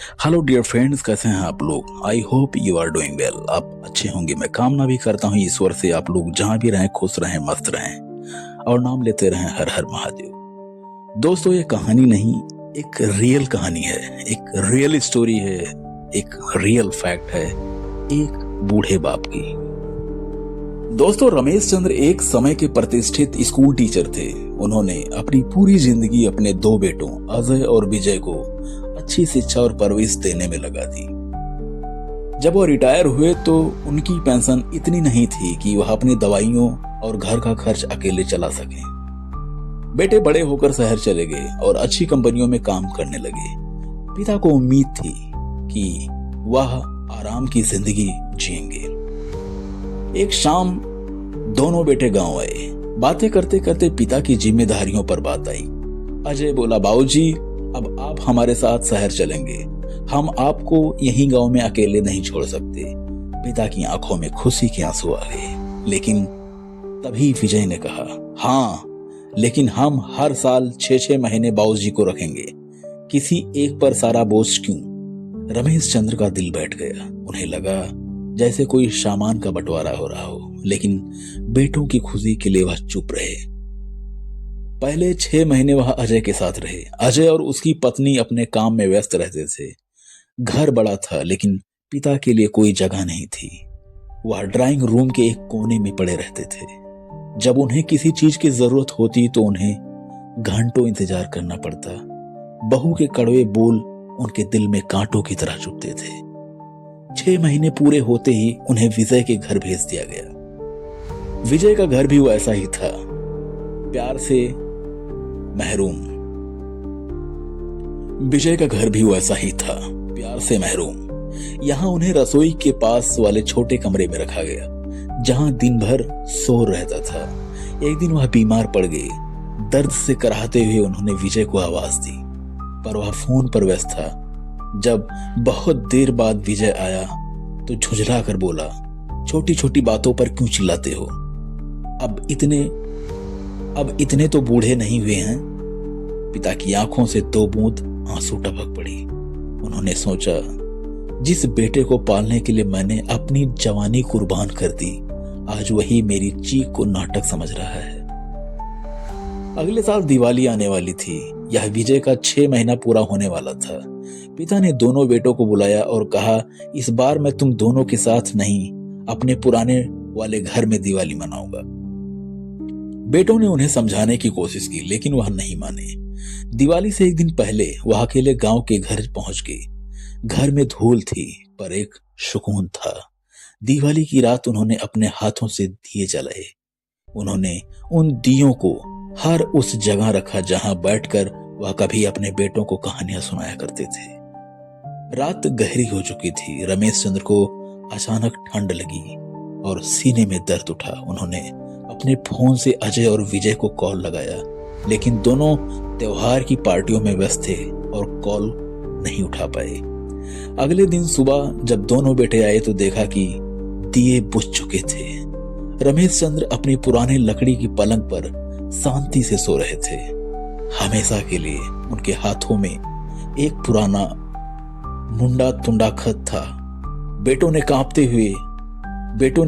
Hello dear friends, कैसे हैं आप लोग। I hope you are doing well. आप अच्छे होंगे, मैं कामना भी करता हूँ ईश्वर से आप लोग जहाँ भी रहें खुश रहें, मस्त रहें और नाम लेते रहें हर हर महादेव। दोस्तों, ये कहानी नहीं, एक रियल कहानी है, एक रियल स्टोरी है, एक रियल फैक्ट है एक बूढ़े बाप की। दोस्तों, रमेश चंद्र एक समय के प्रतिष्ठित स्कूल टीचर थे। उन्होंने अपनी पूरी जिंदगी अपने दो बेटों अजय और विजय को अच्छी शिक्षा और परवरिश देने में लगा दी। जब वो रिटायर हुए तो उनकी पेंशन इतनी नहीं थी कि वह अपनी दवाइयों और घर का खर्च अकेले चला सके। बेटे बड़े होकर शहर चले गए और अच्छी कंपनियों में काम करने लगे। पिता को उम्मीद थी कि वह आराम की जिंदगी जिएंगे। एक शाम दोनों बेटे गांव आए। बातें करते करते पिता की जिम्मेदारियों पर बात आई। अजय बोला, बाबूजी, अब आप हमारे साथ शहर चलेंगे। हम आपको यहीं गांव में अकेले नहीं छोड़ सकते। पिता की आंखों में खुशी के आंसू आ गए। लेकिन तभी विजय ने कहा, हाँ, लेकिन हम हर साल 6-6 महीने बाबूजी को रखेंगे। किसी एक पर सारा बोझ क्यों। रमेश चंद्र का दिल बैठ गया। उन्हें लगा जैसे कोई सामान का बंटवारा हो रहा हो, लेकिन बेटों की खुशी के लिए वह चुप रहे। पहले 6 महीने वह अजय के साथ रहे। अजय और उसकी पत्नी अपने काम में व्यस्त रहते थे। घर बड़ा था, लेकिन पिता के लिए कोई जगह नहीं थी। वह ड्राइंग रूम के एक कोने में पड़े रहते थे। जब उन्हें किसी चीज की जरूरत होती तो उन्हें घंटों इंतजार करना पड़ता। बहू के कड़वे बोल उनके दिल में कांटों की तरह चुभते थे। 6 महीने पूरे होते ही उन्हें विजय के घर भेज दिया गया। विजय का घर भी वैसा ही था, प्यार से महरूम। विजय का घर भी वैसा ही था, प्यार से महरूम। यहां उन्हें रसोई के पास वाले छोटे कमरे में रखा गया, जहां दिन भर शोर रहता था। एक दिन वह बीमार पड़ गए। दर्द से कराहते हुए उन्होंने विजय को आवाज दी, पर वह फोन पर व्यस्त था। जब बहुत देर बाद विजय आया तो झुंझला कर बोला, छोटी छोटी बातों पर क्यों चिल्लाते हो। अब इतने तो बूढ़े नहीं हुए हैं। पिता की आंखों से 2 बूंद आंसू टपक पड़ी। उन्होंने सोचा, जिस बेटे को पालने के लिए मैंने अपनी जवानी कुर्बान कर दी, आज वही मेरी चीख को नाटक समझ रहा है। अगले साल दिवाली आने वाली थी। यह विजय का 6 महीना पूरा होने वाला था। पिता ने दोनों बेटों को बुलाया और कहा, इस बार मैं तुम दोनों के साथ नहीं, अपने पुराने वाले घर में दिवाली मनाऊंगा। बेटों ने उन्हें समझाने की कोशिश की, लेकिन वह नहीं माने। दिवाली से एक दिन पहले वह अकेले गांव के घर पहुंच गई। घर में धूल थी, पर एक सुकून था। दिवाली की रात उन्होंने अपने हाथों से दिए जलाए। उन्होंने उन दियों को हर उस जगह रखा जहां बैठकर वह कभी अपने बेटों को कहानियां सुनाया करते थे। रात गहरी हो चुकी थी। रमेश चंद्र को अचानक ठंड लगी और सीने में दर्द उठा। उन्होंने अपने फोन से अजय और विजय को कॉल लगाया, लेकिन दोनों त्योहार की पार्टियों में व्यस्त थे और कॉल नहीं उठा पाए। अगले दिन सुबह जब दोनों बेटे आए तो देखा कि दिए बुझ चुके थे। रमेश चंद्र अपनी पुरानी लकड़ी की पलंग पर शांति से सो रहे थे। हमेशा के लिए उनके हाथों में एक पुराना मुंडा तुंडा खत था। बेटों ने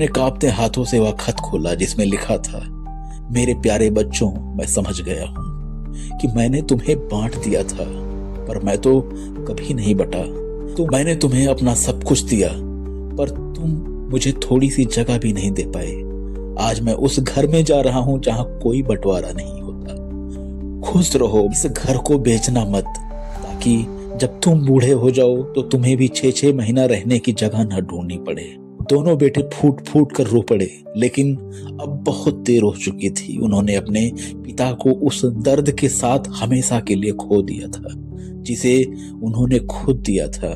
कांपते हाथों से वह खत खोला, जिसमें लिखा था, मेरे प्यारे बच्चों, मैं समझ गया हूं कि मैंने तुम्हें बांट दिया था, पर मैं तो कभी नहीं बटा। तो मैंने तुम्हें अपना सब कुछ दिया, पर तुम मुझे थोड़ी सी जगह भी नहीं दे पाए। आज मैं उस घर में जा रहा हूं जहां कोई बंटवारा नहीं होता। खुश रहो, इस घर को बेचना मत, ताकि जब तुम बूढ़े हो जाओ तो तुम्हें भी 6-6 महीना रहने की जगह न ढूंढनी पड़े। दोनों बेटे फूट फूट कर रो पड़े, लेकिन अब बहुत देर हो चुकी थी। उन्होंने अपने पिता को उस दर्द के साथ हमेशा के लिए खो दिया था, जिसे उन्होंने खुद दिया था।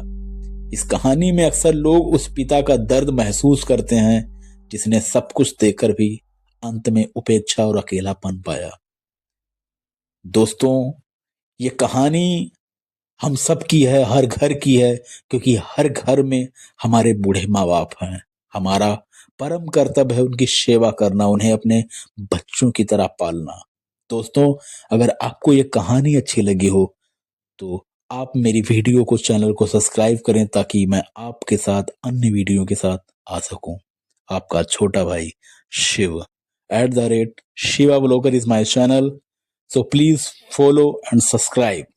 इस कहानी में अक्सर लोग उस पिता का दर्द महसूस करते हैं जिसने सब कुछ देकर भी अंत में उपेक्षा और अकेलापन पाया। दोस्तों, ये कहानी हम सब की है, हर घर की है, क्योंकि हर घर में हमारे बूढ़े माँ बाप हैं। हमारा परम कर्तव्य है उनकी सेवा करना, उन्हें अपने बच्चों की तरह पालना। दोस्तों, अगर आपको ये कहानी अच्छी लगी हो तो आप मेरी वीडियो को चैनल को सब्सक्राइब करें ताकि मैं आपके साथ अन्य वीडियो के साथ आ सकूं। आपका छोटा भाई Shiv @shiva blogger is my channel, so please follow and subscribe.